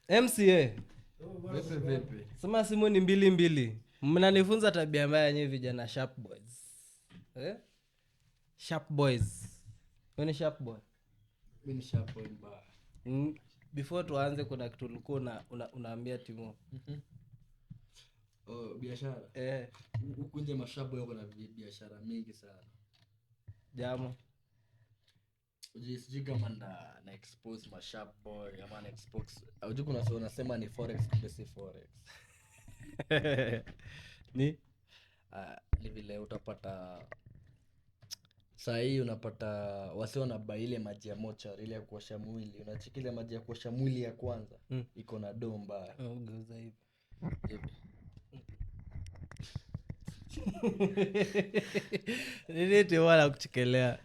MCA. Vipi. Sema simu ni 2. Mnanifunza tabia mbaya nyinyi vijana sharp boys. Sharp boys. Wewe ni sharp boy? Mimi ni sharp boy mbaya. Before tuanze kuna kitu ulikuwa unaambia Timo. Biashara. Huku nje mashabu yako na biashara mingi sana. Jamo. Sijui kama na expose masharp boy ama na expose. Unajua kuna sio unasema ni forex basi forex. Ni vile utapata saa hii unapata wase wanabai ile maji ya mocha ile ya kuosha mwili. Unachiki ile maji ya kuosha mwili ya kwanza iko na doo mbaya. Ugeuza hivi. Nini tu wala kuchekelea.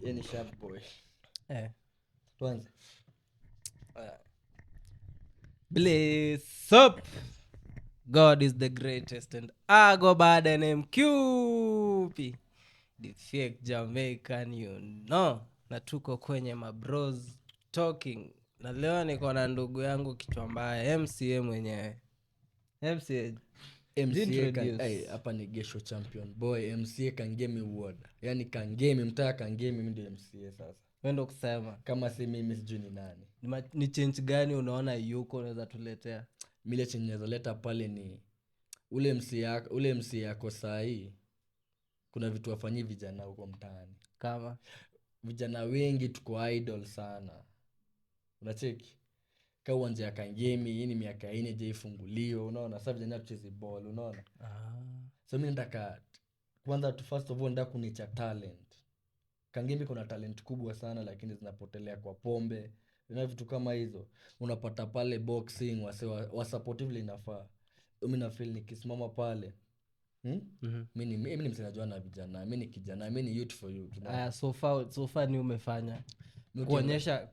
Ni sharp boy. Tuanze. Bless up. God is the greatest and I go by the name QP. The fake Jamaican, you know. Na tuko kwenye mabros talking. Na leo niko na ndugu yangu kichwa mbaya MCA mwenyewe. MCA hapa ni Gesho champion boy. MCA Kangemi award. Yaani Kangemi mtaa Kangemi mimi ndio MCA sasa. Wewe ndio kusema. Kama si mimi sijui ni nani. Ni change gani unaona yuko unaweza tuletea? Mile change naweza leta pale ni ule MCA yako saa hii. Kuna vitu wafanyii vijana huko mtaani. Kama vijana wengi tuko idol sana. Unacheki? Kwa uwanja ya Kangemi hii ni miaka 4 je ifunguliwa, unaona? Sasa vijana tucheze ball, unaona? So mimi nataka kwanza first of all nataka kunicha talent. Kangemi kuna talent kubwa sana lakini zinapotelea kwa pombe. Na vitu kama hizo. Unapata pale boxing wa supportively inafaa. Mimi na feel nikisimama pale. Mimi ni msanii najua na vijana. Mimi ni kijana, mimi ni youth for you. So far ni umefanya.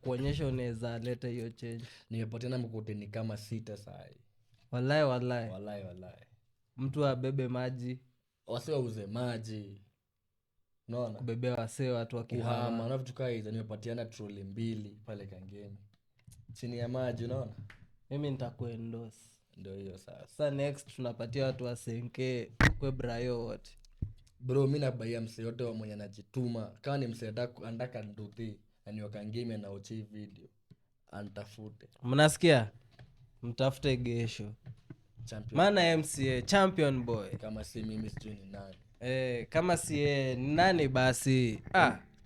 Kuonyesha unaweza leta hiyo change. Nimepatana mkuteni kama 6 saa hii. Wallahi. Mtu abebe maji, wase wauze maji. Unaona? Kubebea wase watu wakihama. Na vitu kama hizo nimepatiana troli 2 pale Kangemi. Chini ya maji, unaona? Mimi nitakuendorse. Ndio hiyo sasa. Sasa next tunapatia watu wa Senke kwa Brayo wote. Bro, mimi nabaia msee yote wa mwenye anajituma. Kama ni msee andaka nduthi na ni Kangemi na uchi video. Antafute. Mnasikia? Mtafute Gesho. Champion. Maana MCA champion boy. Kama si mimi sijui ni nani. Kama si ni nani basi?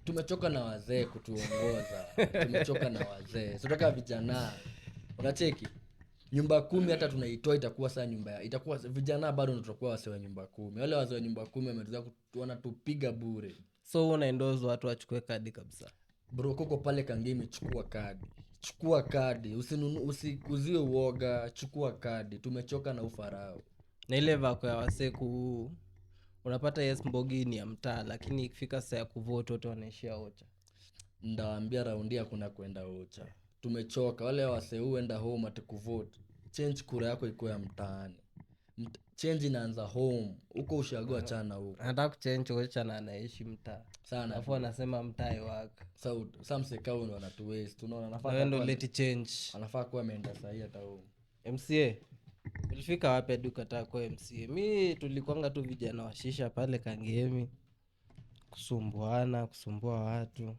Tumechoka na wazee kutuongoza. Tumechoka na wazee. Tunataka vijana. Unacheki? Nyumba 10 hata tunaitoa itakuwa saa nyumba. Itakuwa vijana bado tutakuwa wase wa nyumba 10. Wale wase wa nyumba 10 wametuza wanatupiga bure. So unaendozo watu wachukue kadi kabisa. Bro, koko pale Kangemi chukua kadi. Usikuzie uoga, chukua kadi. Tumechoka na ufarao. Na ile vako ya waseku unapata yes mbogi ni ya mtaa lakini ikifika saa ya kuvote wote wanaishia Ocha. Ndawaambia raundi hakuna kwenda Ocha. Tumechoka. Wale wase huenda home atakuvote. Change kura yako iko ya mtaani. Change inaanza home. Huko ushagua chana huko. Anataka kuchange Ocha na anaishi mtaa. Sana. Alafu anasema mtaa wake. Sasa msekao ndo anatu waste. Tunaona anafaa ndo let change. Anafaa kuwa ameenda sahi hata home. MCA. Ulifika wapi hadi ukataa kwa MCA? Mimi tulikuanga tu vijana wa shisha pale Kangemi. Kusumbua watu.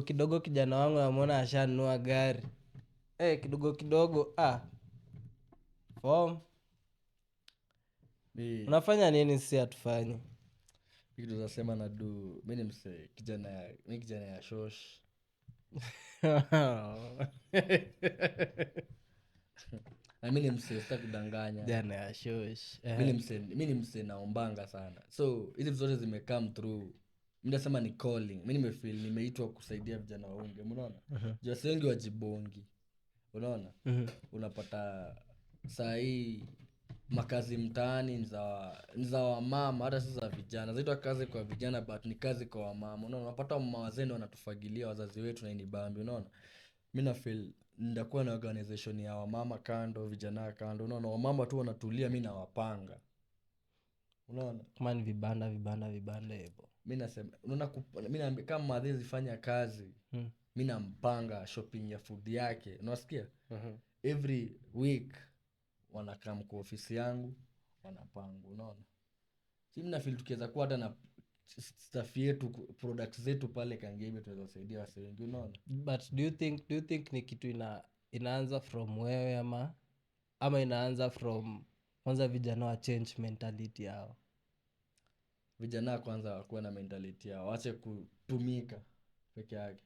Kidogo kijana wangu namuona ashanunua gari. Kidogo form. Unafanya nini sisi atufanye? Kitu tunasema na do. Mimi ni mse kijana ya shosh. Mimi ni mse sitaki kudanganya. Kijana ya shosh. Mimi ni mse naombanga sana. So hizi zote zimecome through. Mimi nasema ni calling. Mimi nimefeel nimeitwa kusaidia vijana waunge, unaona? Just wengi wajibongi. Unaona? Unapata saa hii makazi mtaani ni za wamama, hata si za vijana. Zaitwa kazi kwa vijana but ni kazi kwa wamama. Unaona? Unapata mama wazee ndio wanatufagilia wazazi wetu na inibambi, unaona? Mimi na feel ndakuwa na organization ya wamama kando, vijana kando. Unaona? Wamama tu wanatulia, mimi nawapanga. Unaona? Kama ni vibanda hivyo. Mimi nasema unaona mimi naambia kama madhezi fanya kazi mi nampanga shopping ya food yake, unasikia. Every week wanakam kwa ofisi yangu wanapanga, unaona. Si mimi nafeel tukiweza kuwa hata na staff yetu, products zetu pale Kangemi tunaweza kusaidia wase wengi, unaona. But do you think ni kitu inaanza from wewe ama inaanza from kwanza vijana wa change mentality yao? Vijana kwanza wakuwa na mentality yao, waache kutumika peke yake.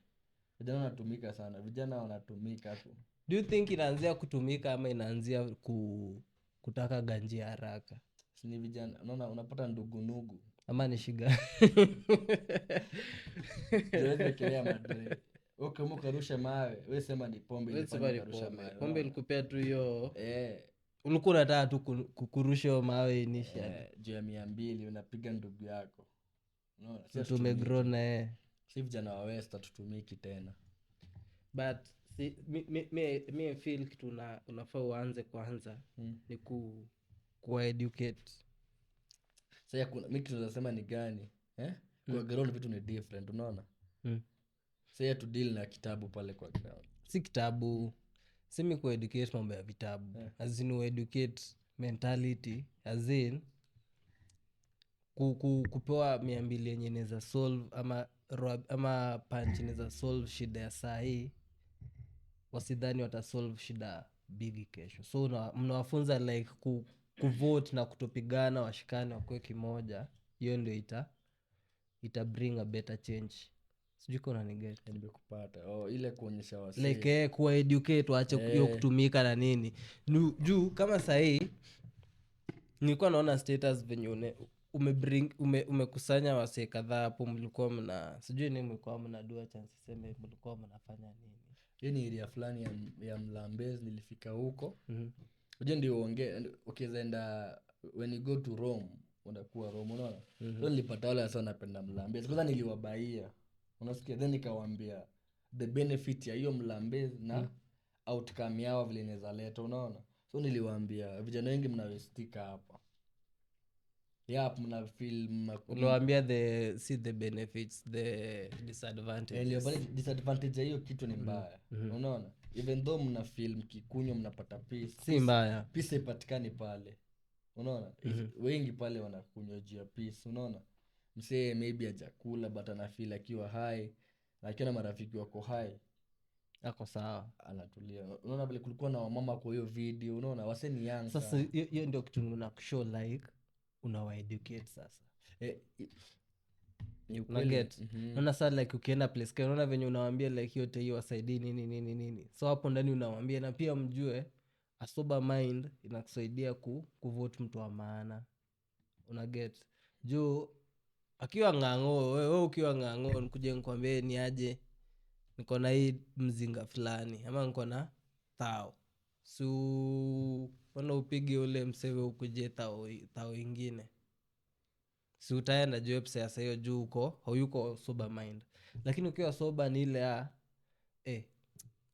Vijana wanatumika sana, vijana wanatumika tu. Do you think inaanzia kutumika ama inaanzia kutaka ganji haraka? Si ni vijana, unaona, unapata ndugu Ama ni shiga? Zoezi kelea madre. Okay, ukarusha mawe, wewe sema ni pombe ilifanya ukarusha mawe. Pombe ilikupea tu hiyo. Eh, Ulikuwa unataka tu kukurusha hiyo mawe initially. juu ya 200 unapiga ndugu yako. Unaona? So tumegrow na si vijana wa West tutumiki tena. But si me feel kitu unafaa uanze kwanza ni ku-educate. Sasa kuna mimi kitu nasema ni gani? Kwa ground vitu ni different, unaona? Sasa to deal na kitabu pale kwa ground. Si kitabu. Simi ku-educate mambo ya vitabu. As in educate mentality. As in kupewa 200 yenye inaweza solve ama punch inaweza solve shida ya saa hii, wasidhani watasolve shida bigi kesho. So mnawafunza like kuvote na kutopigana, washikane wakuwe kimoja. Hiyo ndio ita bring a better change. Sijui kama unaniget. Nimekupata. Ile kuonyesha wasi Like kuwa educate waache hiyo kutumika na nini. Juu kama saa hii nilikuwa naona status venye umekusanya wasee kadhaa hapo, mlikuwa sijui nini mlikuwa mnadua, chance sema mlikuwa mnafanya nini. Hii ni area fulani ya Mlambezi, nilifika huko. Unajua ndio ukienda when you go to Rome, unakuwa Rome, unaona. So nilipata wale sana napenda Mlambezi. Kwanza niliwabaia. Unasikia, then nikawaambia the benefit ya hiyo Mlambezi na outcome yao vile inaweza leta, unaona. So niliwaambia vijana wengi mnawestika hapa. Yeah, mna feel uliwaambia the benefits, the disadvantages. Disadvantage ya hiyo kitu ni mbaya. Unaona? Even though mna feel mkikunywa mnapata peace. Si mbaya. Peace haipatikani pale. Unaona? Wengi pale wanakunywa juu ya peace, unaona? Msee maybe hajakula but ana feel akiwa high, akiwa na marafiki wako high, ako sawa, anatulia. Unaona vile kulikuwa na wamama kwa hiyo video, unaona wase ni young. Sasa hiyo ndio kitu unakushow like unawa-educate sasa. Unaget? Unaona saa like ukienda place kaya, unaona venye unawambia like yote hiyo wasaidii nini. So hapo ndani unawambia na pia mjue a sober mind inakusaidia kuvote mtu wa maana. Unaget? Juu akiwa ng'ang'o, wewe ukiwa ng'ang'o nikuje nikwambie ni aje niko na hii mzinga fulani ama niko na thao. So wana upige ule msewe ukuje thao ingine. Si utaenda juu pesa ya hiyo juu uko hayuko sober mind. Lakini ukiwa sober ni ile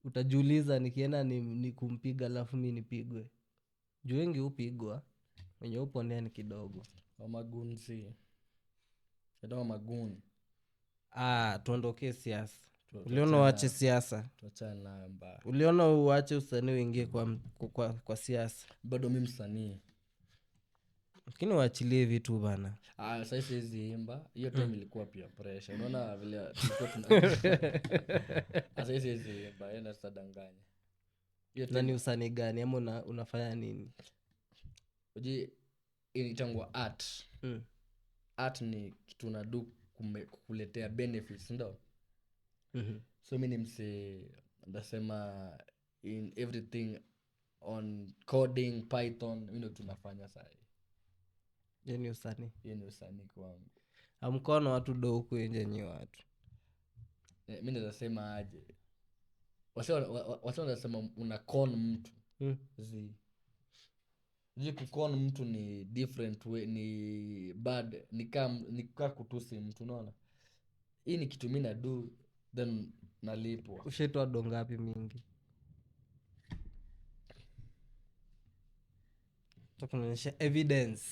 utajiuliza nikienda ni kumpiga alafu mimi nipigwe. Juu wengi upigwa wenye upo ndani kidogo. Magunzi. Ndio maguni. Tuondokee siasa. Uliona uache siasa? Tuachana mbaya. Uliona uache usanii uingie kwa siasa? Bado mimi msanii. Lakini waachilie vitu bana. Sasa siwezi imba. Hiyo time ilikuwa pia pressure. Unaona vile tulikuwa tuna sasa siwezi imba, enda sadanganya. Na ni usanii gani ama unafanya nini? Uji initangwa art. Art ni kitu unadu kukuletea benefits, ndio? So mimi nimse ndasema in everything on coding, Python, mimi ndo tunafanya sasa. Hiyo ni usanii. Hiyo ni usanii kwangu. Amkono watu do huko nje nyi watu. Mimi ndo nasema aje. Wase wanasema una con mtu. Kukon mtu ni different way, ni bad, ni kama kutusi mtu, unaona. Hii ni kitu mimi na do then nalipwa. Ushaitwa do ngapi mingi? Tukuonyesha evidence.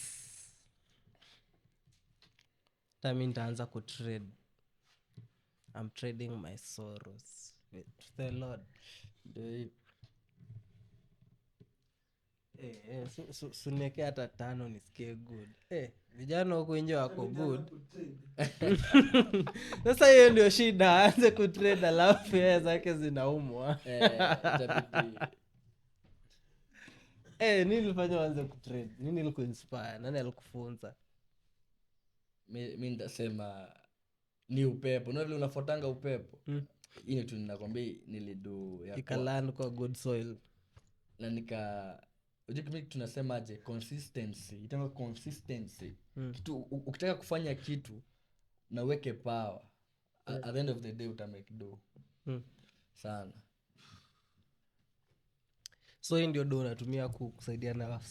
Mimi nitaanza kutrade I'm trading my sorrows to the Lord. Ndio hivyo. Sunieke hata 5 nisikie good. Vijana huko nje wako good. Sasa hiyo ndio shida, aanze kutrade alafu yeye zake zinaumwa. Itabidi Nini ulifanya uanze kutrade? Nini ilikuinspire? Nani alikufunza? mi nitasema ni upepo. Vile unafuatanga upepo. Hii tu ninakwambia nilidu ya Ikaland kwa good soil. na unajua tunasema aje, consistency. Itanga consistency. Kitu ukitaka kufanya kitu na uweke power, at the end of the day utamake do sana. So hii ndio do unatumia kusaidia na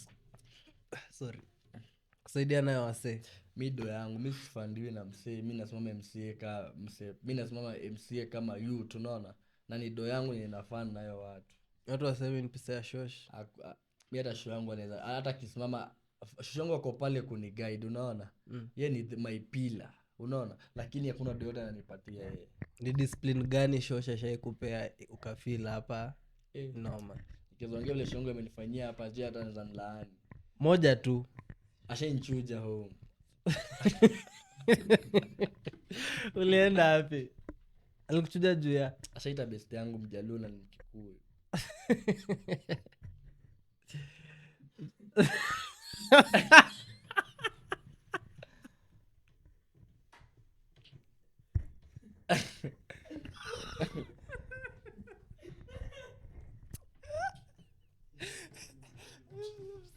kusaidia nayo wasee. Mi do yangu mi sifandiwi na msee. Mi nasimama MCA kama youth, unaona, na ni do yangu ninafanya nayo watu waseme ni pesa ya shosh. Mi hata show yangu anaweza hata kisimama, show yangu ako pale kuni guide, unaona. Yeye ni my pillar, unaona, lakini hakuna do yote ananipatia yeye. Ni discipline gani shosh shaikupea ukafeel hapa noma? Nikiongea vile show yangu amenifanyia hapa, je, hata naweza nilaani. Moja tu. Ashainchuja home. Ulienda wapi? Alikuchuja juu ya Ashaita best yangu Mjaluo na Nikikuyu.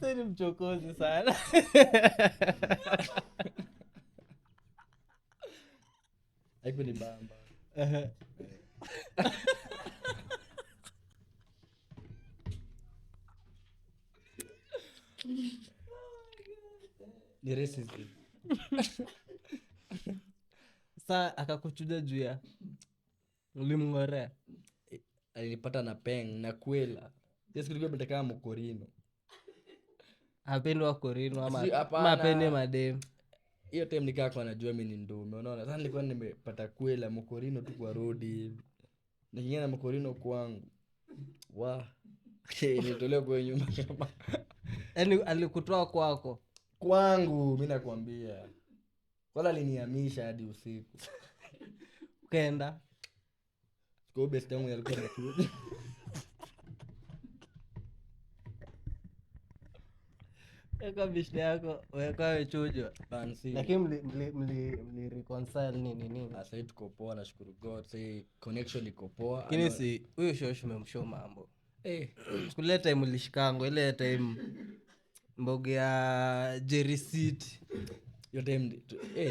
Sasa mchokozi sana. Haiko ni bamba. Ni racism. Sasa akakuchuja juu ya ulimngorea. Alinipata na peng na kwela. Yes, kulikuwa mtakaa Mokorino. Hapendi wa Korino ama Hapana. hapendi madem. Hiyo time nikaa kwa najua mimi ni ndume, unaona. Sasa nilikuwa nimepata kwela Mokorino tu kwa road hivi. Nikiingia na Mokorino kwangu. Nitolewa kwa nyumba kama. Yaani alikutoa kwako. Kwangu mimi nakwambia. Wala alinihamisha hadi usiku. Ukaenda. Kwa best yangu alikuwa anakuja. Eka bishte yako weka wechujwa. Fancy. Lakini mli reconcile nini? Sasa tuko poa, nashukuru God. Sasa connection iko poa. Lakini si huyo shosh umemshow mambo. Kule time ulishikango ile time mboge ya Jerry City. Hiyo time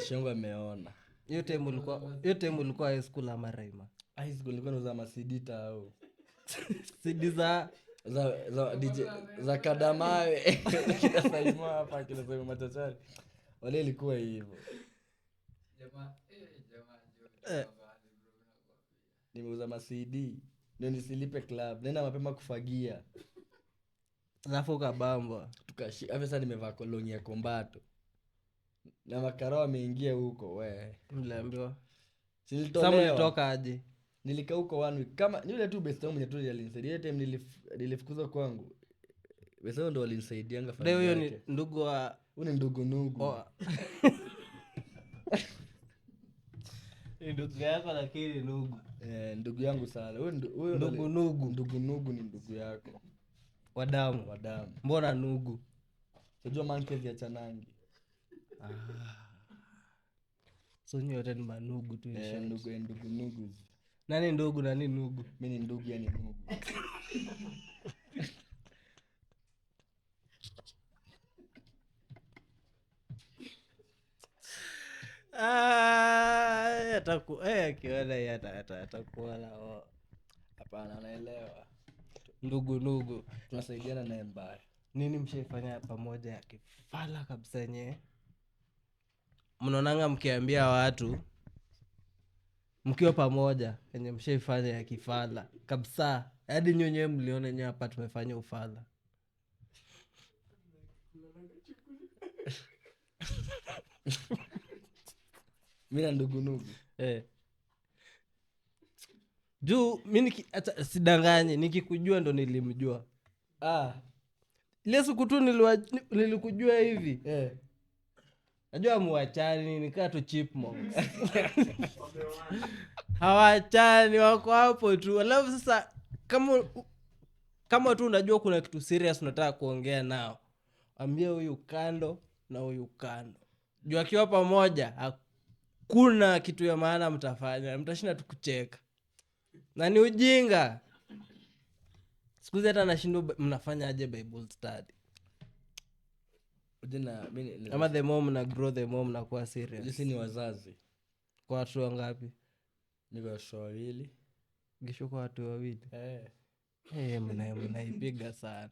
shongo ameona. Hiyo time ulikuwa high school ama Raima? High school nilikuwa nauza masidita au. CD za DJ za Kadamawe. Kila Saimo hapa, kila Saimo Machachari. Wale ilikuwa hivyo. Jamaa nimeuza ma CD ndio nisilipe club. Nenda mapema kufagia. alafu ukabambwa. Hapo sasa nimevaa kolongi ya kombato. Na makarao ameingia huko we. Mliambiwa. Silitolewa. Sasa mlitoka aje? Nilikaa huko 1 week. Kama ni yule tu best yangu mwenye tu alinisaidia. Ile time nilifukuzwa kwangu. Best yangu ndo alinisaidianga familia yake. Leo huyo ni ndugu wa Uni ndugu. Ni ndugu yako lakini ndugu. Ndugu yangu sana. Huyo ndugu ni ndugu yako. Wadamu. Mbona nugu? Sijua mankezi ya chanangi. So nyote ni manugu tu ndugu. Nani ndugu nani nugu? Mimi ni ndugu yani nugu. Kiona atakuwa la hapana, anaelewa. Ndugu. Tunasaidiana naye mbaya. Nini mshaifanya pamoja ya kifala kabisa nye? Mnaonanga mkiambia watu mkiwa pamoja yenye mshaifanya ya kifala kabisa. Hadi nyonyewe mliona nyewe hapa tumefanya ufala. Mimi na ndugu. juu mi sidanganye nikikujua ndo nilimjua ile siku tu nilikujua hivi najua muwachani nikaa tu chipmunks hawachani wako hapo tu. Alafu sasa kama tu unajua kuna kitu serious unataka kuongea nao, ambia huyu kando na huyu kando, juu akiwa pamoja hakuna kitu ya maana mtafanya, mtashinda tu kucheka na ni ujinga. Sikuzi hata nashindwa mnafanya aje Bible study, ama the more mna grow the more mnakuwa serious. Sisi ni wazazi Kwa watu wangapi? niko watoto wawili. Gisho kwa watu wawili. Mnaipiga sana.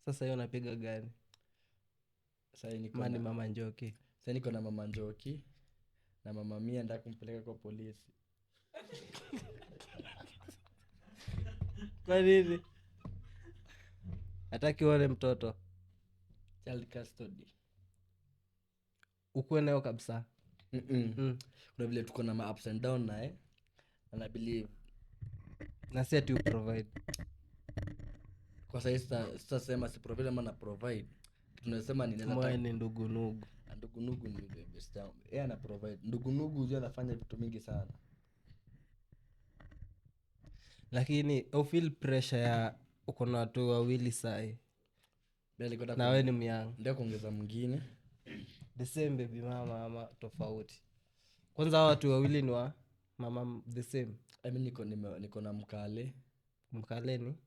Sasa hiyo napiga gani? Sasa niko Mani mama Njoki. Sasa niko na mama Njoki na mama Mia, nataka kumpeleka kwa polisi. Kwa nini? Hataki wale mtoto Child custody. ukuwe nayo kabisa. Kuna vile tuko na ma ups and down naye, and I believe Na si ati uprovide. kwa sasa sitasema si provide ama na provide. Tunasema ni Mwe ni ndugunugu. Ndugunugu ni the best time. Yeye ana provide. Ndugunugu ndio anafanya vitu mingi sana. Lakini ufeel pressure ya uko na watu wawili sai na we ni myang, ndio kuongeza mwingine the same baby mama ama tofauti? Kwanza watu wawili ni wa mama the same. I mean niko na Mkaleni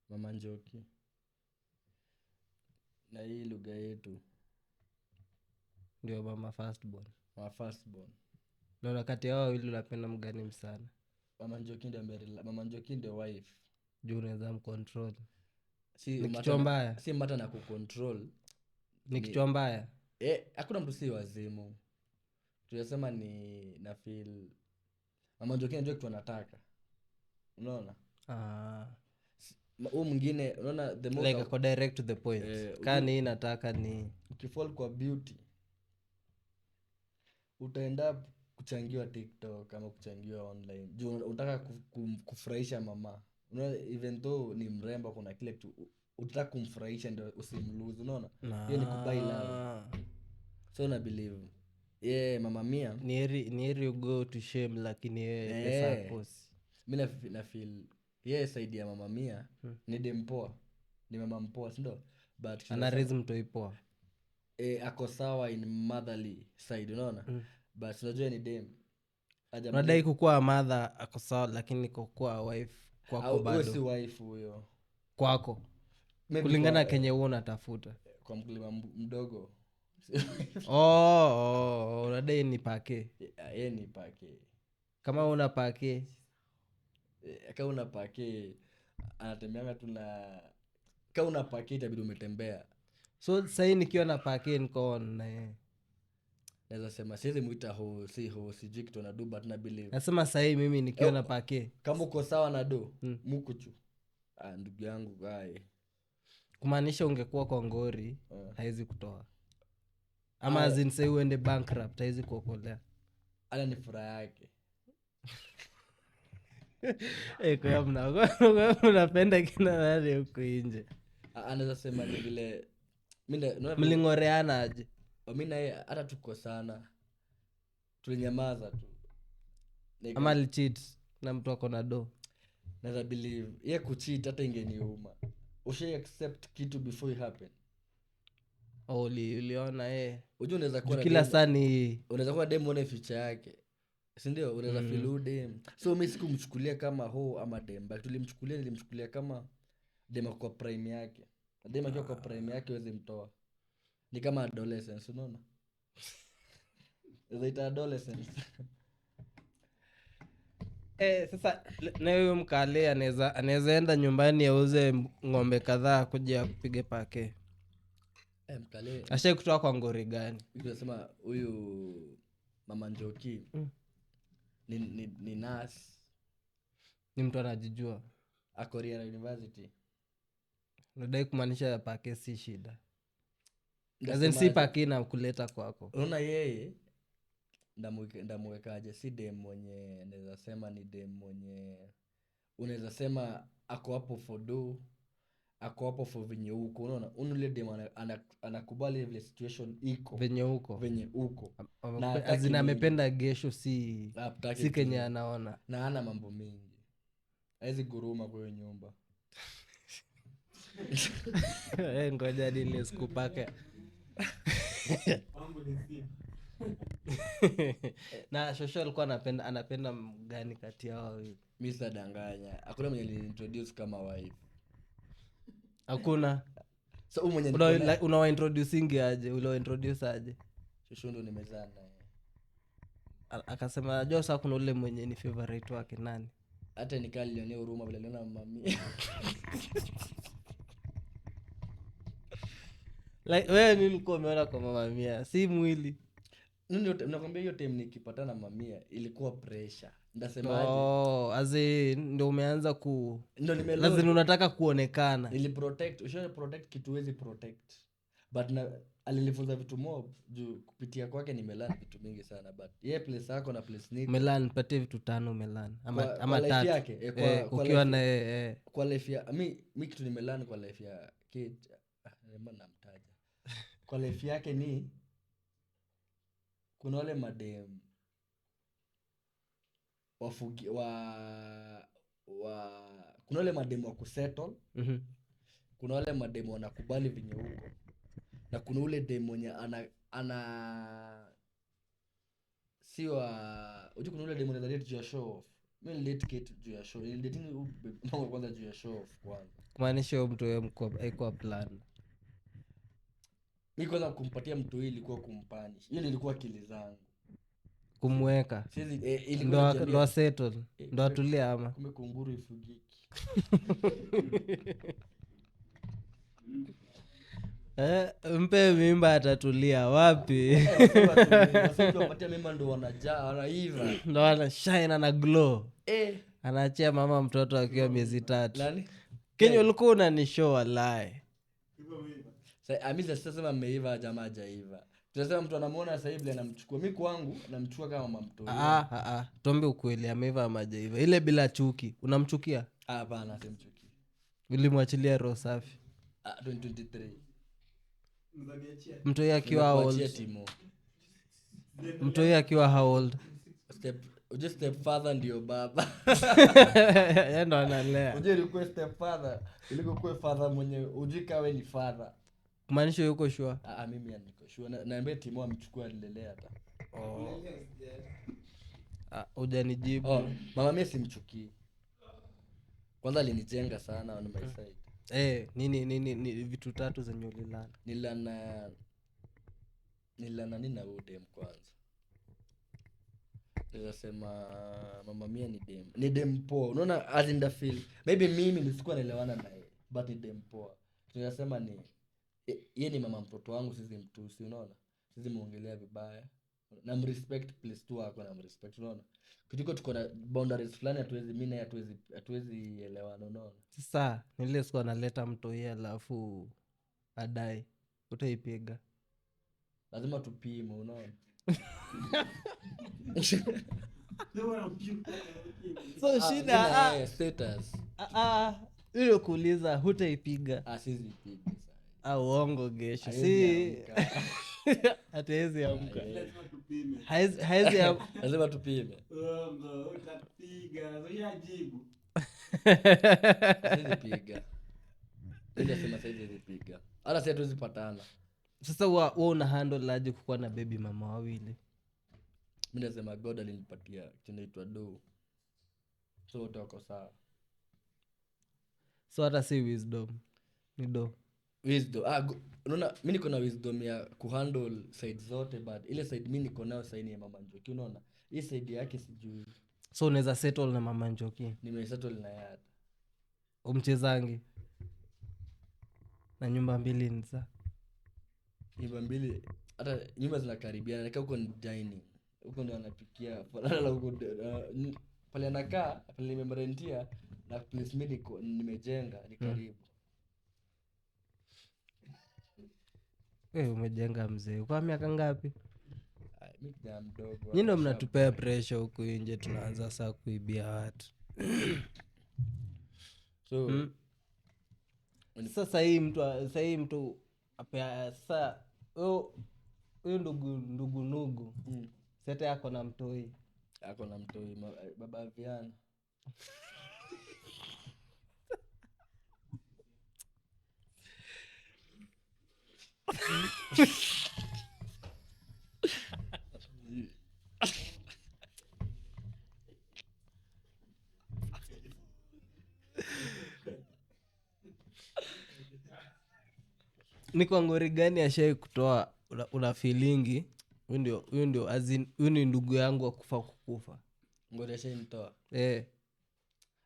mama Njoki na hii lugha yetu ndio mama firstborn. Na wakati hao wawili unapenda mgani msana? Mama Njoki ndio wife. Juu unaweza mcontrol. Si kichwa mbaya. Si mata na kucontrol. Ni kichwa mbaya. Hakuna mtu si wazimu. Tunasema ni na feel Mama Njoki anajua kitu anataka. Unaona? Huyu mwingine unaona the more like ako direct to the point. Kani nataka ni ukifall kwa beauty utaenda kuchangiwa TikTok ama kuchangiwa online. Juu unataka kufurahisha mama. Unaona, even though ni mrembo kuna kile kitu utataka kumfurahisha ndio usimlose. Unaona? Hiyo ni kubuy love. So na believe mama Mia ni heri you go to shame, lakini pesa kosi. Mimi na feel side ya mama Mia ni dempoa, ni mama mpoa, si ndio? But ana raise mtoi poa. Ako sawa in motherly side, unaona? But unajua ni dem. Unadai kukuwa mother ako sawa, lakini kukuwa wife kwako bado. Wewe si wife huyo. Kwako. Kulingana Kenya wewe unatafuta. Kwa mkulima mdogo. Unadai ni pake. Yeye ni pake. Kama una pake, kama una pake anatembeanga tu na kama una pake itabidi umetembea. So sasa nikiwa na pake niko na yeye. Naweza sema siwezi muita sijui kitu na do, but na believe. Nasema sasa mimi nikiwa na pake. Kama uko sawa na do, mukuchu. Ndugu yangu gae. Kumaanisha ungekuwa kwa ngori, haizi kutoa. Ama azinse uende bankrupt, haizi kuokolea. Ala ni furaha yake. Kwa mnapenda kina nani huko nje? Anaweza sema ni vile mlingoreana aje? Mimi na yeye hata tuko sana. Tulinyamaza tu. Ama alicheat na mtu ako na do. Naweza believe yeye kucheat hata ingeniuma. Ushe accept kitu before it happen. Uliona unajua unaweza kuwa kila sani unaweza kuwa dem one future yake, si ndio? Unaweza feel dem. So mimi sikumchukulia kama ama dem, but nilimchukulia kama dem kwa prime yake. Dem akiwa kwa prime yake huwezi mtoa. Ni kama adolescence, unaona? Zaita adolescence. Sasa na huyo mkale anaweza enda nyumbani auze ng'ombe kadhaa kuja kupige pake. Mkale ashai kutoa kwa ngori gani? Unasema huyu mama Njoki ni nurse, ni mtu anajijua, ako Riara University. Unadai kumaanisha pake si shida. Lazima si pake na kuleta kwako. Unaona yeye ndamwekaje, si dem mwenye naweza sema ni dem mwenye unaweza sema ako hapo for do, ako hapo for venye huko, unaona unule dem anakubali vile situation iko venye huko venye huko na hataki azina mingi. amependa gesho si Hataki si vitu kenye mingi. anaona. Na hana mambo mingi, hawezi guruma kwa hiyo nyumba. Ngoja nile sikupake. Na Shosho alikuwa anapenda mgani kati yao wawili? Mimi sadanganya, hakuna mwenye aliniintroduce kama wife. Hakuna. So huyu mwenye Unawa introducing aje? Ulo introduce aje? Shosho ndo nimezaa naye. Akasema najua sasa kuna ule mwenye ni favorite wake nani? Hata nikaa nilionea huruma vile aliona mami. Like wewe nini ulikuwa umeona kwa Mama Mia? Si mwili. Nakwambia hiyo time nikipatana mamia ilikuwa pressure. Ndasemaje? Aze ndio umeanza Ndio lazima unataka kuonekana. protect kitu huwezi protect. But alinifunza vitu mob juu kupitia kwake nimelearn vitu mingi sana, but yeye place yako na place niko. Melan patie vitu 5 Melan ama Kwa life tatu. yake, Ukiwa life- na kwa life ya mi kitu nimelearn kwa life ya kid namtaja. Kwa life yake ni kuna wale madem kuna wale madem wa kusettle, kuna wale madem wanakubali vinye huko, na kuna ule dem mwenye ana kuna ule dem mwenye date juu ya show off. Mimi nilidate Kate juu ya show. Nilidate mama kwanza juu ya show off kwanza. kumaanisha huyo mtu yeye haikuwa plan. Mimi kwanza kumpatia mtu hii ilikuwa kumpanish. Hiyo nilikuwa akili zangu. Kumweka. Siwezi ilikuwa Ndo settle. Ndo atulia ama. kumbe kunguru ifugiki. Mpe mimba atatulia wapi? Wapatia mimba ndo wanajaa, wanaiva. Ndo ana shine na glow. Eh, Anaachia mama mtoto akiwa miezi 3. nani? Kenye ulikuwa unanishow wallahi. Mimi sasa sema ameiva jamaa hajaiva. Tunasema mtu anamuona sasa hivi anamchukua. Mimi kwangu namchukua kama mama mtoto. Tuombe ukweli ameiva ama hajaiva. Ile bila chuki. Unamchukia? Hapana, simchuki. Ulimwachilia roho safi. 2023. Mtu yeye akiwa how Nimekuachia old? Timo. Mtu yeye akiwa how old? Step father ndio baba. Yeye ndo analea. Uje request step father, iliko kwa father mwenye ujika wewe ni father. Kumaanisha yuko sure. Mimi niko sure. Naambia Timo amchukue anilelea hata. Hujanijibu. Mama mimi simchukii. Kwanza alinijenga sana on my side. Nini vitu 3 zenye ulilana? Nilana nini na dem kwanza. Nasema mama mia ni dem poa. Unaona as in the feel. Maybe mimi nisikuwa naelewana naye, but ni dem poa. Tunasema ni yeye ni mama mtoto wangu, sisi mtusi, unaona? Sisi muongelea vibaya. Na mrespect please tu wako na mrespect, unaona? Kitiko tuko na boundaries fulani hatuwezi mimi na hatuwezi elewana, unaona? Sasa nile siku analeta mtu yeye alafu adai. Utaipiga. Lazima tupime, unaona? So shida status. Ile kuuliza hutaipiga. Sizi piga sana. Uongo gesho. Haiwezi Si hatuwezi amka. Lazima tupime. Haizi Lazima tupime. Uongo, utapiga. Usijibu. Sizi piga. Ndio sema sizi piga. Hata sisi hatuwezi patana. Sasa wewe una handle aje kukuwa na baby mama wawili? Mimi nasema God alinipatia kinaitwa do. So wote wako sawa. So hata si wisdom. Ni do. Wisdom. Unaona mimi niko na wisdom ya kuhandle side zote, but ile side mimi niko nayo side ya mama Njoki, unaona? Hii side yake sijui. So unaweza settle na mama Njoki. Nimesettle na yeye. Umchezangi. Na nyumba 2 ni za. Nyumba 2 hata nyumba zinakaribiana, nika huko ni dining. Huko ndo anapikia. Pala huko pale anakaa, pale nimemrentia na place mimi nimejenga ni karibu. Umejenga mzee. Kwa miaka ngapi? mi kijana mdogo nyi ndo mnatupea pressure huku nje tunaanza saa kuibia watu so sasa hii mtu apea sasa huyu ndugu nugu sete yako na mtoi ako na mtoi baba viana ni kwa ngori gani ashai kutoa una feelingi huyu ndio as in, huyu ni ndugu yangu akufa kukufa ngori ashainitoa eh.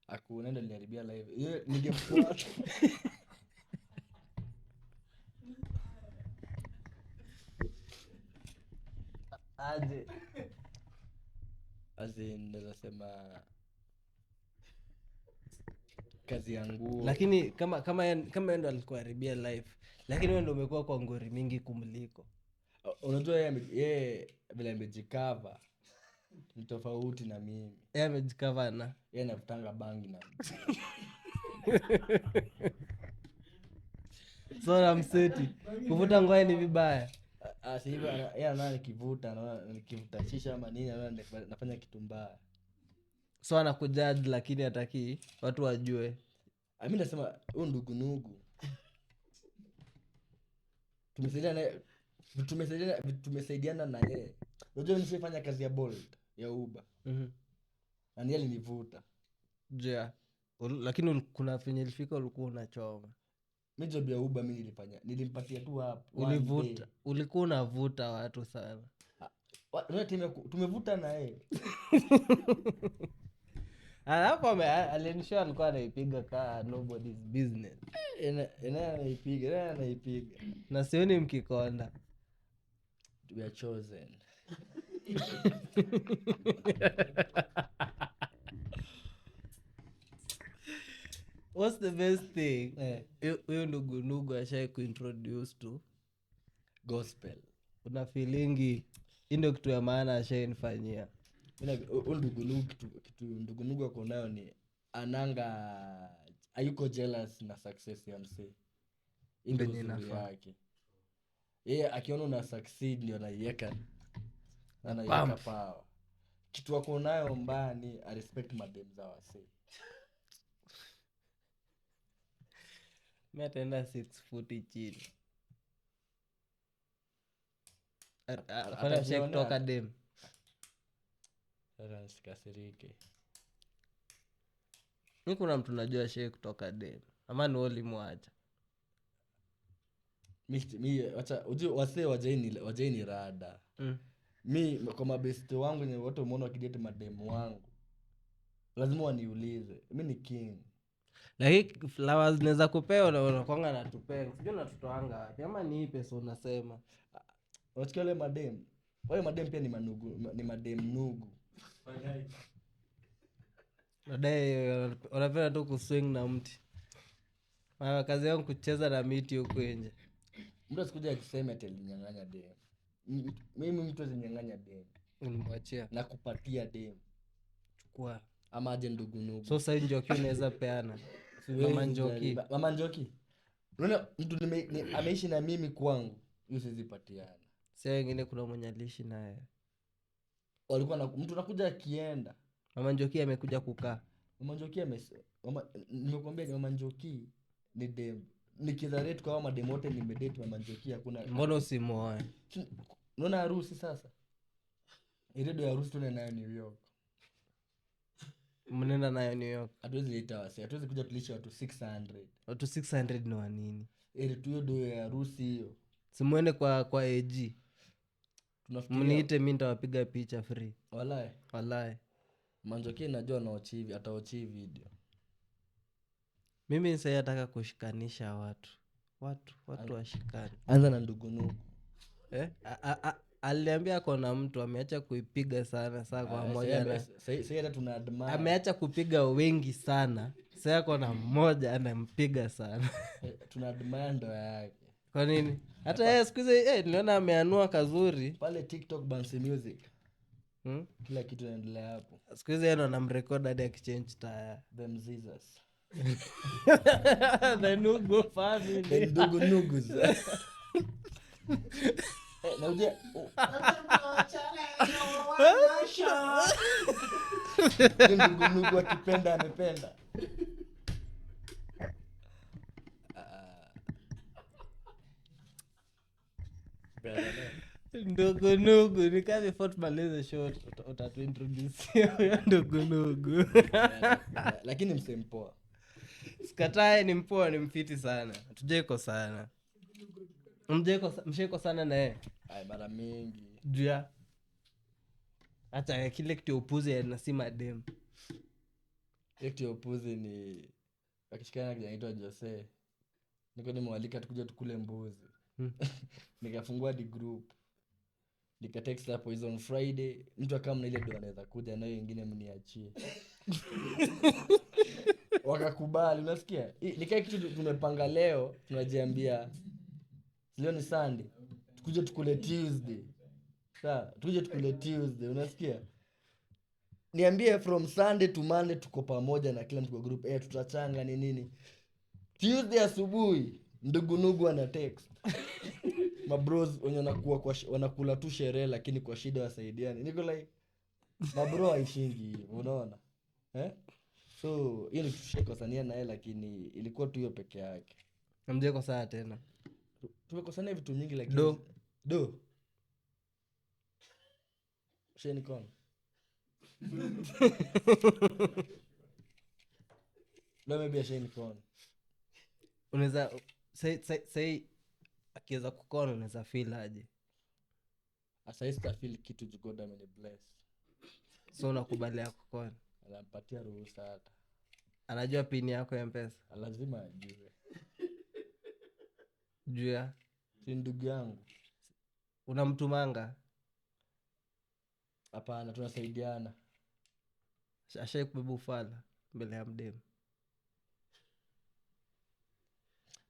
akunenda liniharibia live hiyo ningemfuata aje naweza sema kazi yangu lakini kama yeye ndo alikuharibia life lakini wewe ndo umekuwa kwa ngori mingi kumliko unajua yeye vile amejikava ni tofauti na mimi yeye amejikavana yeye anavutanga bangi na so namseti kuvuta ngoe ni vibaya sihivyo yeye anaona nikivuta naona nikivuta shisha ama nini anaona nafanya kitu mbaya so anakujudge lakini hataki watu wajue mi nasema huyu ndugunugu tumesaidiana na yeye unajua nishafanya kazi ya Bolt ya Uber na ndiye alinivuta jua lakini kuna venye ilifika ulikuwa unachoma mi job ya Uber mi nilimpatia tu hapo ulivuta ulikuwa unavuta watu sana tumevuta na yeye alafu alinishoa alikuwa anaipiga kaa nobody's business anaipiga na sioni mkikonda we are chosen what's the best thing huyo ndugu ashai kuintroduce to gospel una feelingi hii ndio kitu ya maana ashainifanyia kitu ndugunugu ako nayo ni ananga ayuko jealous na success ya msee ndio Venye uzuri inafaa. yake yeye akiona una succeed ndio anaiweka power kitu ako nayo mbaya ni I respect madem za wasee mi ataenda 6 foot chini ashai kutoka dem sasa nisikasirike mi kuna mtu najua ashai kutoka dem ama ni ulimwacha wasee wajaini rada mi kwa mabesti wangu nye wote umeona wakideti mademu wangu lazima waniulize mi ni king lakini flowers naweza kupea unakwanga natupea sijui natutoanga wapi ama ni hii pesa unasema unasikia wale madem pia ni madem nugu nadai wanapenda tu kuswing na mti kazi yangu kucheza na miti huku nje mtu asikuja akisema ati alinyang'anya dem mimi mtu azinyang'anya dem ulimwachia na kupatia dem chukua ama aje ndugunugu so sai njoki unaweza peana mama njoki mama njoki unaona mtu ameishi na mimi kwangu hiyo siwezi patiana sia wengine kuna mwenye aliishi naye walikuwa mtu nakuja akienda mama njoki amekuja kukaa mama njoki nimekuambia ni mama njoki ni dem nikidhareti kwa madem wote nimedate mama njoki hakuna mbona usimuoe unaona harusi sasa iredo ya harusi tuende nayo New York mnaenda nayo New York hatuwezi leta wase hatuwezi kuja tulisha watu 600 watu 600 ni wanini ili tuyo do ya harusi hiyo simuende kwa AG tunafikiria mniite mi ntawapiga picha free walai manjoki najua naochi ataochi video mimi sai ataka kushikanisha watu washikani anza na ndugunugu aliambia kona mtu ameacha kuipiga sana saa kwa moja sasa hata tuna admire ameacha kupiga wengi sana saa kona mmoja anampiga sana tuna admire ndoa yake Kwa nini hata yeye siku hizi niliona ameanua kazuri pale TikTok Bansi Music hmm? kila kitu inaendelea hapo. Siku hizi ndo namrekod hadi akichange taya Them Jesus the Nugu family. the ndugu nugus na uje ndugu nugu akipenda amependa. Ndugu nikaa before tumalize show utatuintrodusia huyo ndugu Lakini msempoa sikatae ni mpoa ni mfiti sana tujaiko sana mshaiko sana naye mara mingi juu ya hata kile kitu upuzi anasema dem ekti ya upuzi ni akishikana kinaitwa Jose niko nimewalika tukuja tukule mbuzi nikafungua di group nikatext hapo hizo on Friday mtu akama na ile ndo anaweza kuja nayo wengine mniachie wakakubali. Unasikia nikaa kitu tumepanga leo tunajiambia leo ni Sunday tukuje tukule Tuesday. Sawa tukuje tukule Tuesday. Unasikia niambie from Sunday to Monday tuko pamoja na kila mtu kwa group tutachanga ni nini. Tuesday asubuhi ndugu nugu ana text mabros wenye wanakula tu sherehe lakini kwa shida wasaidiane. Niko like mabro haishingi unaona so hiyo ni tushekosania naye lakini ilikuwa tu hiyo peke yake. namjeko saa tena Tumekosania vitu nyingi lakini do shenikon lo maybe shenikon unaweza say akiweza kukona unaweza feel aje asaista feel kitu jugoda amenibless so unakubalia kukona anampatia ruhusa hata anajua pini yako ya mpesa lazima ajue juu ya si ndugu yangu unamtumanga hapana tunasaidiana ashai kubeba ufala mbele ya mdemu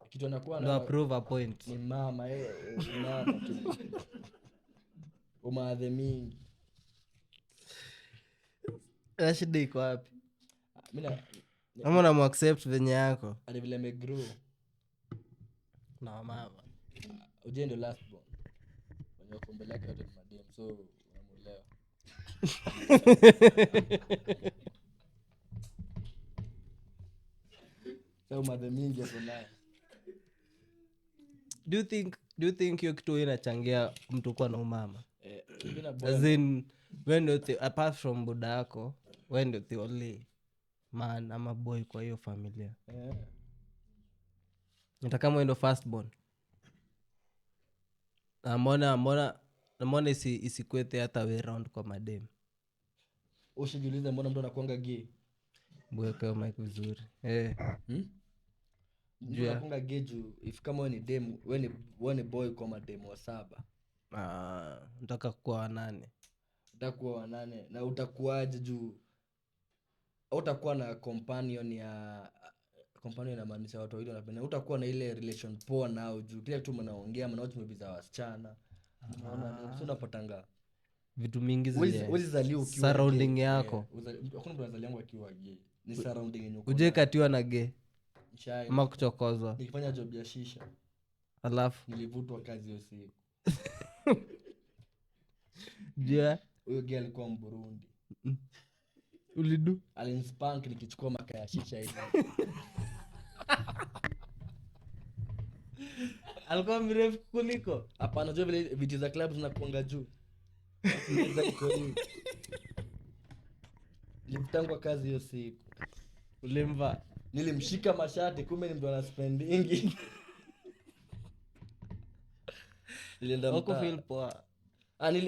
kitu anakuwa ndo approve a point ni mama mama tu umaadhe mingi shida iko wapi mimi ama unamuaccept venye yako ali vile amegrow na mama uje ndio last born wenye kombele yake yote ni madem so unamuelewa so umaadhe mingi hapo naye. do you think hiyo kitu inachangia mtu kuwa na umama Kina as in when you're apart from buda yako when you're the only man ama boy kwa hiyo familia hata kama ndo first born namona isikwete hata way round kwa madem ushijiuliza mbona mtu anakuanga gay bwekeo mike vizuri mtu anakuanga gay juu if kama wewe ni dem wewe ni boy kwa madem wa 7 nataka kuwa wanane utakuwa wanane na utakuwaje juu utakuwa na companion inamaanisha watu wawili wanapenda utakuwa na ile relation poa nao juu kila kitu mnaongea mnaoje mmebiza wasichana unaona sio unapatanga vitu mingi zile surrounding yako hakuna mtu anazaliwa akiwa gay ni surrounding yenyewe uje katiwa na gay mshai ama kuchokozwa nikifanya job ya shisha alafu nilivutwa kazi hiyo siku je huyo gay alikuwa Mburundi ulidu alinspank nikichukua maka ya shisha hivi alikuwa mrefu kuliko hapana jua vile viti za club zinakuanga juu nilipitangwa kazi hiyo siku ulimva nilimshika mashati kumbe ni mtu ana spendingi nilienda wakufeel poa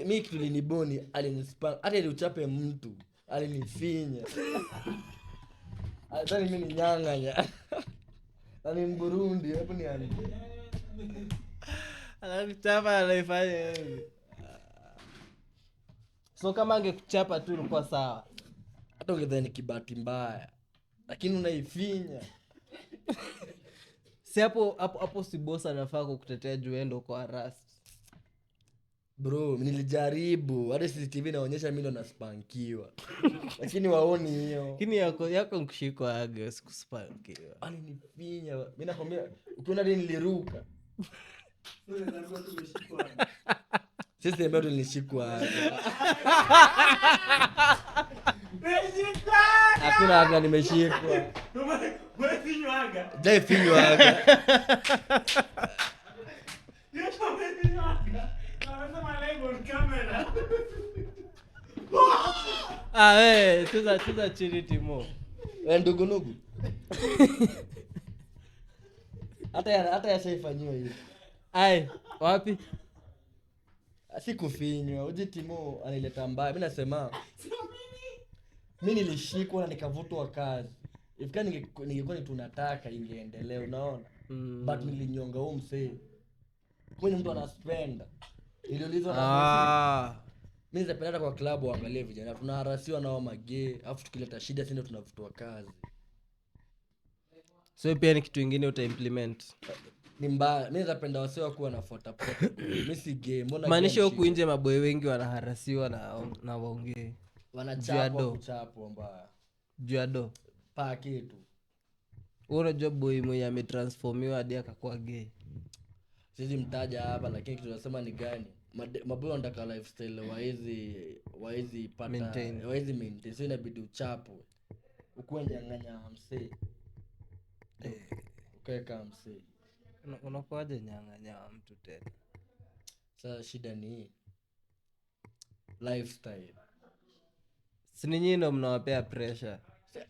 mi kitu liniboni alinispank hata ili uchape mtu alinifinya Atani mimi ni nyang'anya. Ani Burundi hapo ni ani. Anakuchapa anaifanya hivi. So kama angekuchapa tu ulikuwa sawa. Hata ungedhani kibati mbaya. Lakini unaifinya. Si hapo si boss anafaa kukutetea juu wewe ndo kwa harass. Bro, nilijaribu hadi CCTV inaonyesha mimi ndo naspankiwa lakini waoni hiyo. Lakini yako kushikwa aga sikuspankiwa. Alinifinya mimi nakwambia, ukiona hadi niliruka. Sisi ambao tulishikwa hakuna aga nimeshikwa. Wewe finywaga. Dai finywaga. Wewe tuza chini Timo. Wewe ndugu. Hata yashaifanyiwa hivi. Ai, wapi? Si kufinywa. Uji Timo anileta mbaya. Mimi nasema mimi nilishikwa na nikavutwa kazi. Ifika ningekuwa ni tunataka ingeendelea, unaona? But nilinyonga huo msee. Kwani mtu anaspenda. Niliulizwa na mimi napenda kwa club waangalie vijana tunaharasiwa nao magee, afu tukileta shida sisi ndio tunavutwa kazi. So pia ni kitu kingine utaimplement. Ni mbaya. Mimi napenda wasee wako wanafuata pote. Mimi si gay. Mbona maanisha huku nje maboy wengi wanaharasiwa na waongee. Wanachapwa kuchapwa mbaya. Juado. Pa kitu. Unajua boy mwenye ametransformiwa hadi akakuwa gay. Sisi mtaja hapa lakini kitu tunasema ni gani? Maboy wanataka lifestyle waizi pata waizi maintain. So inabidi uchapwe. Ukuwe nyang'anya msee. Ukaeka msee. Unakuaje nyang'anya mtu tena? Sasa shida ni lifestyle. Si nyinyi ndo mnawapea pressure.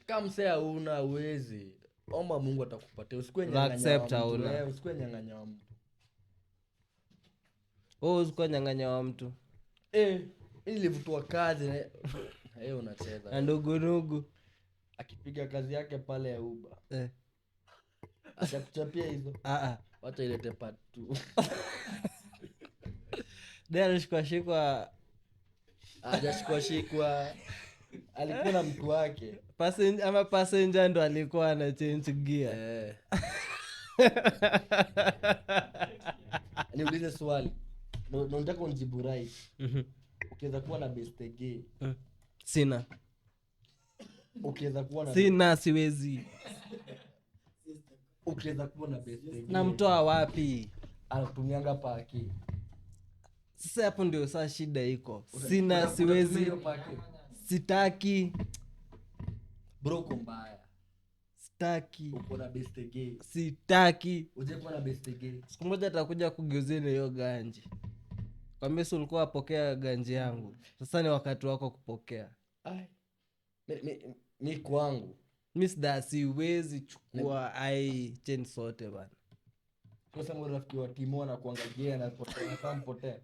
Kama msee una uwezi, omba Mungu atakupatia. Usikuwe nyang'anya. Accept hauna. Usikuwe nyang'anya wa mtu. Usikuwe nyang'anya wa mtu. Nilivutwa kazi na unacheza. Na ndugu akipiga kazi yake pale ya Uber. Atakuchapia hizo. Wacha ilete part 2. Alishikwa hajashikwa alikuwa na mtu wake. Passenger ndo alikuwa ana change gear. Niulize swali. Nataka unijibu right. Ukiweza kuwa na best gay. Sina. Ukiweza kuwa na sina siwezi. Ukiweza kuwa na best gay. Na mtoa wapi? Anatumianga paki. Sasa hapo ndio saa shida iko. Sina siwezi. Sitaki. Bro mbaya. Sitaki. Uko na best gay. Sitaki. Uje kuwa na best gay. Siku moja atakuja kugeuzia hiyo ganji. Kwambia si ulikuwa apokea ganji yangu. Sasa ni wakati wako kupokea. Mimi kwangu. Mimi siwezi chukua chain sote bana. Kwa sababu rafiki wa Timo anakuangalia na potea kama potea.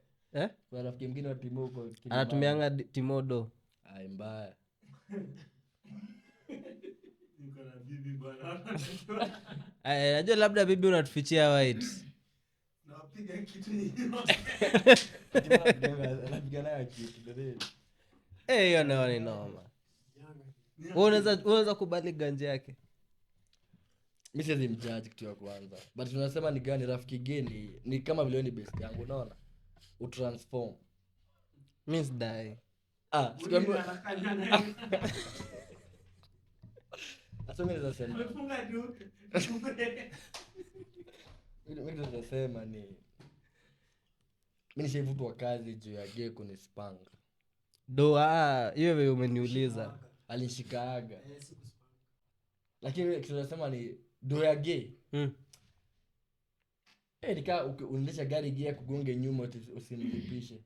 Kwa rafiki mwingine wa Timo huko anatumianga Timo do. Mbaya. Niko na bibi bwana. Najua labda bibi unatufichia white. Napiga kitu hiyo. Anapigana kitu ndio. Hiyo nayo ni noma. Unaweza kubali ganje yake. Mimi siwezi mjudge kitu ya kwanza. But tunasema ni gani rafiki gani ni kama vile ni best yangu unaona? Utransform. Miss die. Sikwambia. Asome ninasema. Umefunga tu. Mimi ninasema ni mimi nishavutwa kazi juu ya gay kunispanga. Hiyo wewe umeniuliza. Alishikaaga. Lakini tunasema ni do ya gay. Nika unaendesha gari gay kugonge nyuma usimlipishe.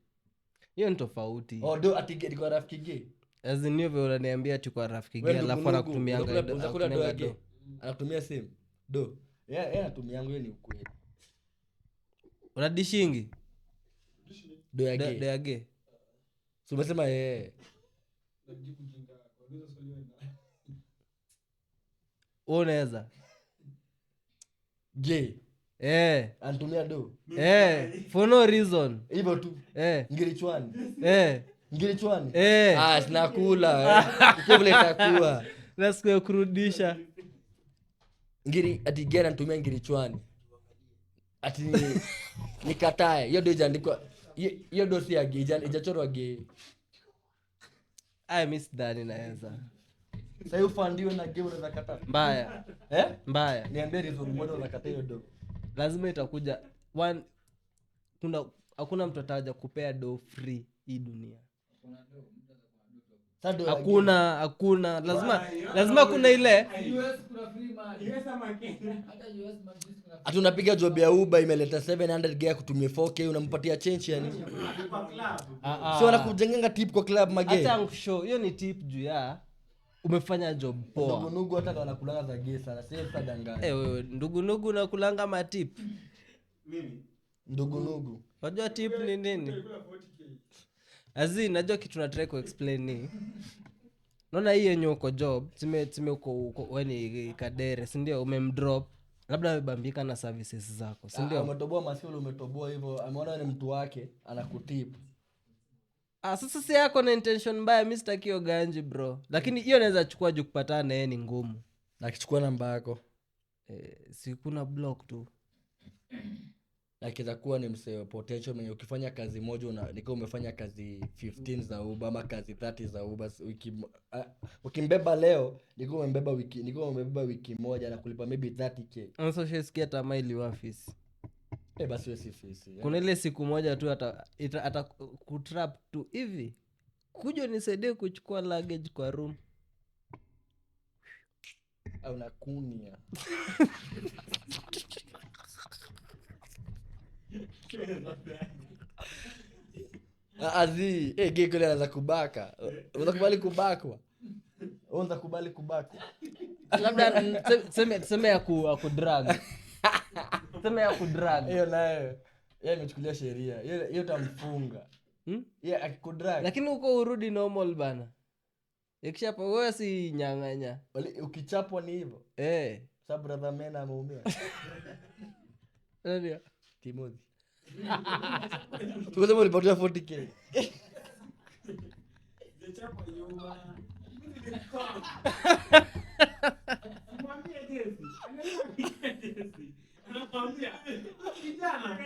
Hiyo ni tofauti. Do atige kwa rafiki gay. As in wewe unaniambia tu kwa rafiki gay alafu anakutumianga do. Anatumia simu. Do. Anatumia yangu hiyo ni ukweli. Unadishingi? Do ya gay. Do ya gay. So umesema unaweza gay anatumia do for no reason hivyo tu ngirichwani ngirichwani sinakula iko vile itakuwa na siku ya kurudisha ngiri ati gera anatumia ngiri chwani ati nikatae hiyo ndio ijaandikwa hiyo ndio si ya gay ijachorwa gay miss dani naweza sasa ufandiwe na gay unaweza kataa mbaya niambie reason moja unakataa hiyo do lazima itakuja hakuna mtu ataja kupea do free hii dunia hakuna lazima kuna ile hatunapiga job ya Uber imeleta 700 gaya kutumia 4k unampatia change yani sio wanakujenganga tip kwa club magay acha show hiyo ni tip juu ya umefanya job poa ndugu hata wanakulanga za gay sana sasa danganya wewe ndugu nakulanga matip Mimi. ndugu unajua tip ni nini najua kitu na try ku explain ni naona hii yenye uko job time uko weni kadere si ndio umemdrop labda amebambika na services zako si ndio umetoboa masiolo umetoboa hivyo ameona ni mtu wake anakutip sasa si yako na intention mbaya mimi sitakio ganji bro lakini hiyo naweza chukua juu kupatana na yeye ni ngumu akichukua namba yako si kuna block tu akiza kuwa ni mseo potential mwenye ukifanya kazi moja nikiwa umefanya kazi 15 za Uber ama kazi 30 za Uber ukimbeba leo nikiwa umebeba wiki moja na kulipa maybe 30k also shesikia tamaa ili office basi wewe si fisi kuna ile siku moja tu ata kutrap tu hivi kuja nisaidie kuchukua luggage kwa room au nakunia gay kule anaanza kubaka unakubali kubakwa unakubali kubakwa labda seme ya kudrag seme ya kudrag hiyo nayo yeye amechukulia sheria hiyo tamfunga yeye akikudrag lakini uko urudi normal bana ikishapo wewe si nyang'anya ukichapwa ni hivyo sababu brother mena ameumia ndio Timothy tukasema ulipatia 40k Zechapa nyuma. Mwambie Jesse. Angalia Jesse. Anamwambia kijana.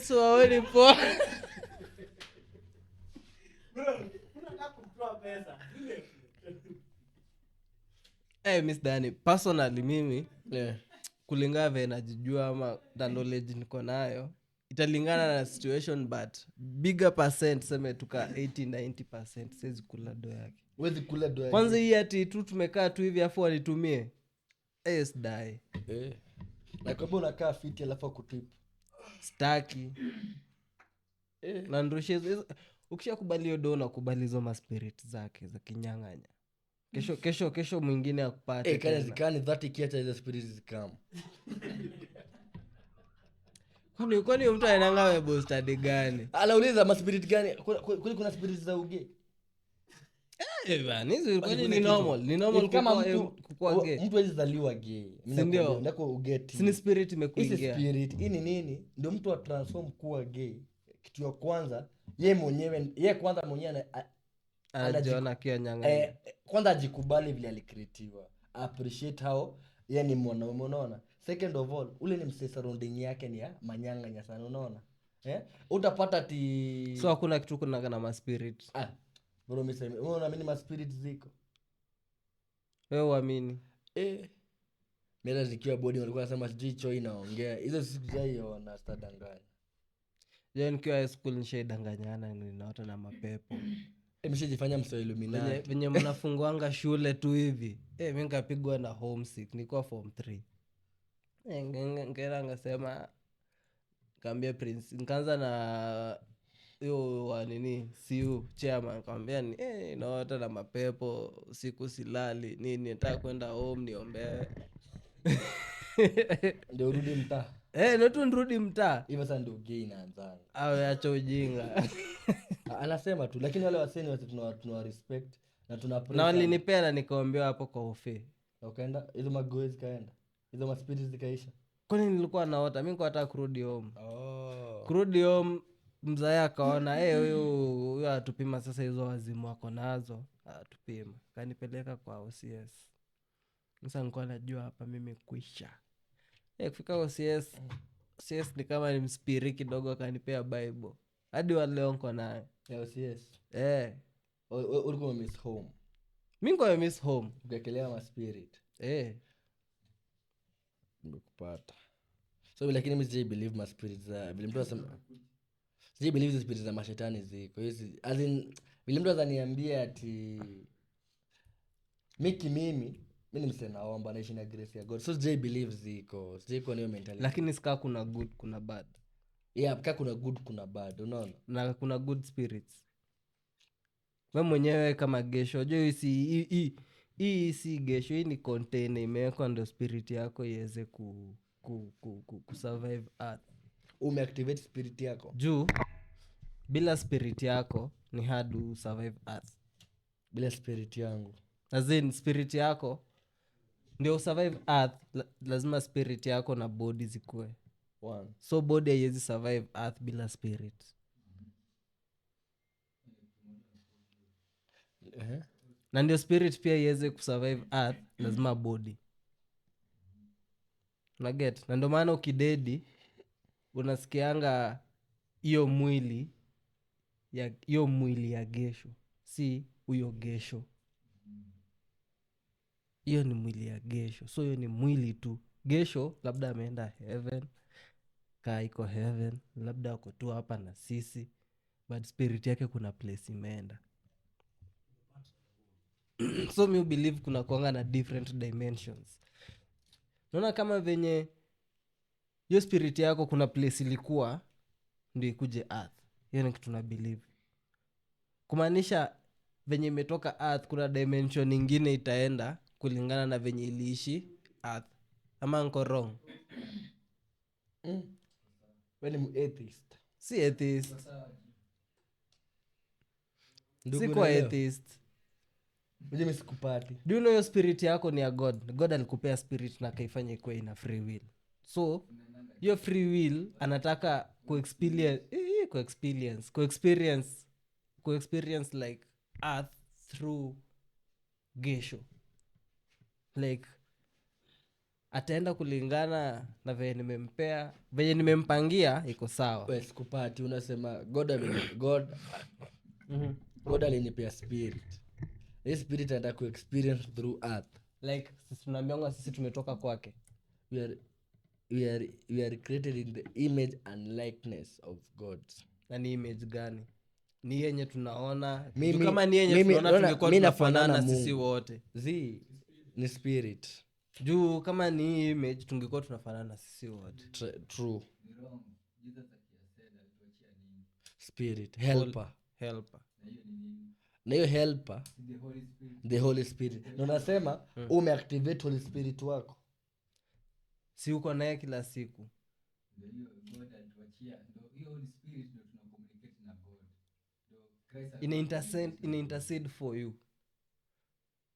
So wewe poa Bro, unataka kutoa pesa. Miss Dani personally mimi kulingana vile najijua ama the knowledge niko nayo italingana na situation but bigger percent seme tuka 80-90% siwezi kula do yake huwezi kula do yake kwanza hii ati tu tumekaa tu hivi afu wanitumie die na kwa unakaa fiti alafu kutip staki na ndoshe ukishakubali hiyo do unakubali hizo maspirit zake za kinyang'anya kesho mwingine akupate kani 30 kiacha hizo spirits zikam kwani mtu anaanga webo study gani anauliza maspirit gani kuna spirits za uge kwani ni normal kukua gay mtu alizaliwa gay ndio ndako ugeti sini spirit imekuingia spirit hii ni nini ndio mtu wa transform kuwa gay kitu ya kwanza yeye kwanza mwenyewe anajiona kia nyang'anya kwanza ajikubali vile alikreatiwa appreciate how yeye ni mwanaume unaona second of all ule ni mse surrounding yake ni ya manyang'anya sana unaona utapata ti so hakuna kitu kuna na maspirit bro mimi unaamini maspirit ziko wewe uamini mimi zikiwa body walikuwa nasema sijui choi inaongea hizo sikujaiona stadanganya nikiwa high school nishaidanganyana ninaota na mapepo mshajifanya mso Illuminati venye mnafunguanga shule tu hivi mimi nikapigwa na homesick nilikuwa form 3 ngera ngasema kaambia prince nikaanza na hiyo wanini siu chairman kaambia ni naota na mapepo siku silali nini nataka kwenda home niombee ndio urudi mtaa ndio nirudi mtaa hivyo sasa ndio gay inaanza acha ujinga anasema tu lakini wale waseni wote tuna respect na tuna praise na walinipea na nikaombewa hapo kwa ofe ukaenda hizo magoezi kaenda hizo maspirits zikaisha kwani nilikuwa naota mimi nilikuwa nataka kurudi home mzae akaona huyo atupima sasa hizo wazimu wako nazo atupima kanipeleka kwa OCS sasa nilikuwa najua hapa mimi kuisha kufika OCS ni kama ni mspiri kidogo akanipea bible hadi waleo nko nayo yes ulikuwa miss home mi nko miss home ukakelea ma spirit nimekupata so lakini mimi sijai believe ma spirit za vile mtu anasema sijai believe hizo spirit za mashetani ziko hizi as in vile mtu ananiambia ati mimi ni msee naomba naishi na grace ya God so sijai believe ziko sijai kuwa na hiyo mentality lakini sikaa kuna good kuna bad yeah kama kuna good kuna bad unaona na kuna good spirits we mwenyewe kama gesho jo hii si gesho hii ni container imewekwa ndo spirit yako iweze kusurvive earth umeactivate spirit yako juu bila spirit yako ni hard to survive earth bila spirit yangu as in spirit yako ndio survive earth lazima spirit yako na body zikue one so body haiwezi survive earth bila spirit na ndio spirit pia iweze kusurvive earth lazima body unaget na ndio maana ukidedi unasikianga hiyo mwili ya gesho si huyo gesho hiyo ni mwili ya gesho so hiyo ni mwili tu gesho labda ameenda heaven kaa iko heaven labda ako tu hapa na sisi but spirit yake kuna place imeenda so mi believe kuna kuanga na different dimensions naona kama venye hiyo spirit yako kuna place ilikuwa ndio ikuje earth hiyo ni kitu na believe kumaanisha venye imetoka earth kuna dimension ingine itaenda kulingana na venye iliishi earth ama nko wrong wewe ni atheist si atheist ndugu sikuwa naelewa. atheist mimi sikupati do you know your spirit yako ni ya god alikupea spirit na akaifanya ikuwe ina free will so hiyo free will anataka kuexperience like earth through gesho like ataenda kulingana na venye nimempangia iko sawa wewe sikupati unasema god alinipea spirit hii spirit anataka kuexperience through earth like sisi tunaambianga sisi tumetoka kwake we are created in the image and likeness of God na ni image gani ni yenye tunaona Mimi- juu kama ni yenye mimi- tunaona naona- tungekuwa mi tunafanana nafanana sisi Mungu. wote ni spirit juu kama ni hii image tungekuwa tunafanana sisi wote true spirit helper na hiyo helper the holy spirit na unasema umeactivate holy spirit wako si uko naye kila siku ina intercede for you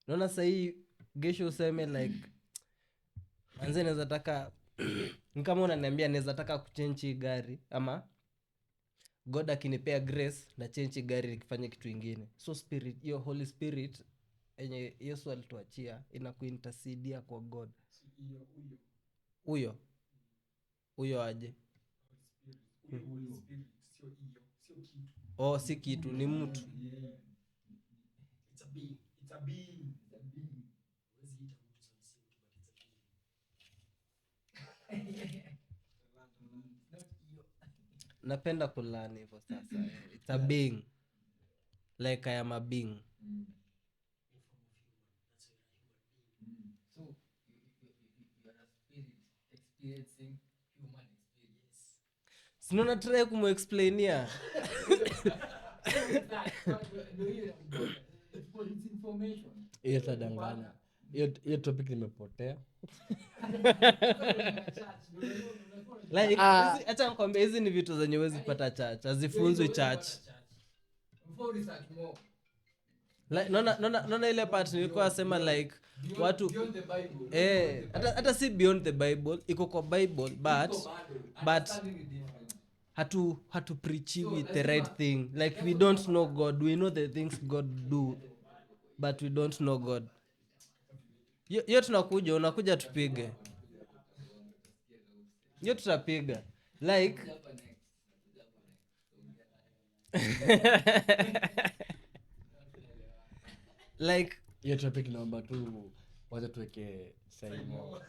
naona sahii gesho useme like manze naweza taka ni kama unaniambia naweza taka kuchenji gari ama god akinipea grace na chenji gari likifanya kitu ingine so spirit hiyo holy spirit enye yesu alituachia inakuintercedia kwa god huyo aje si kitu ni mtu napenda kulani hivyo sasa it's a being like I am a being sinaona try kumuexplainia hiyo tadanganya hiyo topic nimepotea like hacha nikwambia hizi ni vitu zenye huwezi pata church hazifunzwi church like, naona ile part nilikuwa nasema like watu hata si beyond the bible iko kwa bible but hatu preachiwi the right thing like we don't know god we know the things god do but we don't know god Hiyo tunakuja, unakuja tupige. Hiyo tutapiga. Like like hiyo topic naomba tu wacha tuweke saimo.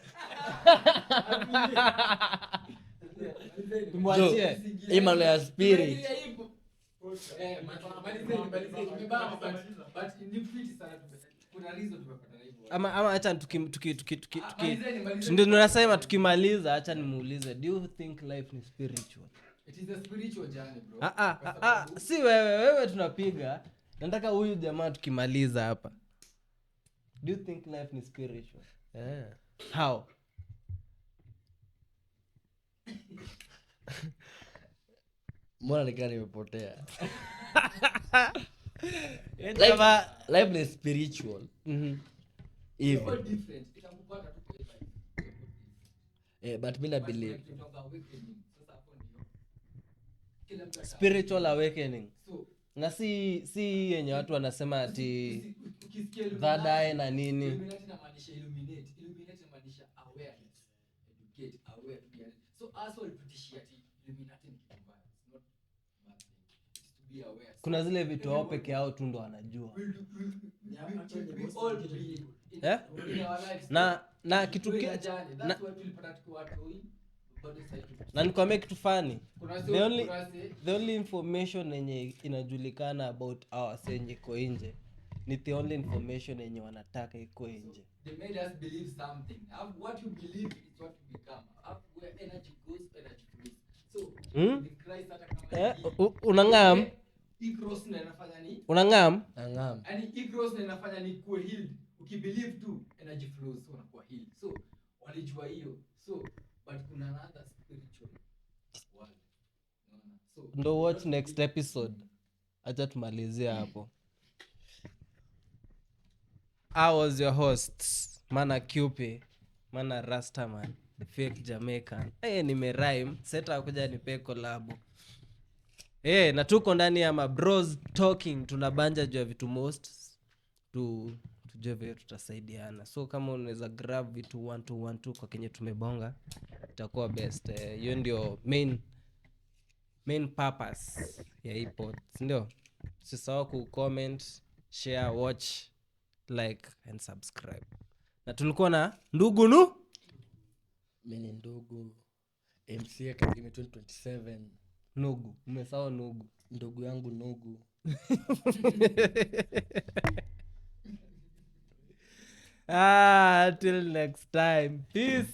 tumwachie. Hii mambo ya spirit. Ama acha ndio tunasema tukimaliza acha nimuulize, do you think life ni spiritual? It is a spiritual journey, bro. Si wewe tunapiga. Nataka huyu jamaa tukimaliza hapa. Do you think life ni spiritual? How? Mbona nikaa nimepotea? Jamaa Life ni spiritual. Hivi. All different. Itakupata tu kwa life. But mimi na believe. Kutoka awakening. Sasa hapo ndio. Kila mtu spiritual awakening. so Na si yenye watu wanasema ati ukisikia dhadae na nini. Illuminati inamaanisha illuminate. Illuminate inamaanisha awareness. Educate, aware to be. So also ilipitishia ati illuminati ni kitu mbaya. It's not bad thing. It's to be aware. Kuna zile vitu wao peke yao tu ndo wanajua. We all be in our lives. Na kitu Doing ki- a journey. na- That's what tulipata tukiwa watoi. Bado sasa hivi na nikwambia kitu fani. kuna The only information yenye inajulikana about our yenye iko nje ni the only information yenye wanataka iko nje. they made us believe something. What you believe is what you become. Where energy goes, energy flows. So in Christ hata kama Unangam? hii cross na inafanya ni Unangam? Angam. yani hii cross na inafanya ni kuwa healed. Ukibelieve tu energy flows, so unakuwa healed. So walijua hiyo. So but kuna another spiritual world. Unaona? So Ndo watch next episode. Acha tumalizie hapo. I was your host, Mana QP, Mana Rastaman, the fake Jamaican. Nimerhyme, seta kuja nipe collab. Na tuko ndani ya mabros talking, tunabanja juu ya vitu most tujue vile tutasaidiana. So kama unaweza grab vitu 1212 kwa kenye tumebonga, itakuwa best. Hiyo ndio main purpose ya hii pod, ndio. Usisahau ku comment, share, watch, like and subscribe. Na tulikuwa na ndugu Mimi ni ndugu MC Academy 2027. Nugu, umesahau Nugu. Ndugu yangu Nugu. Till next time. Peace.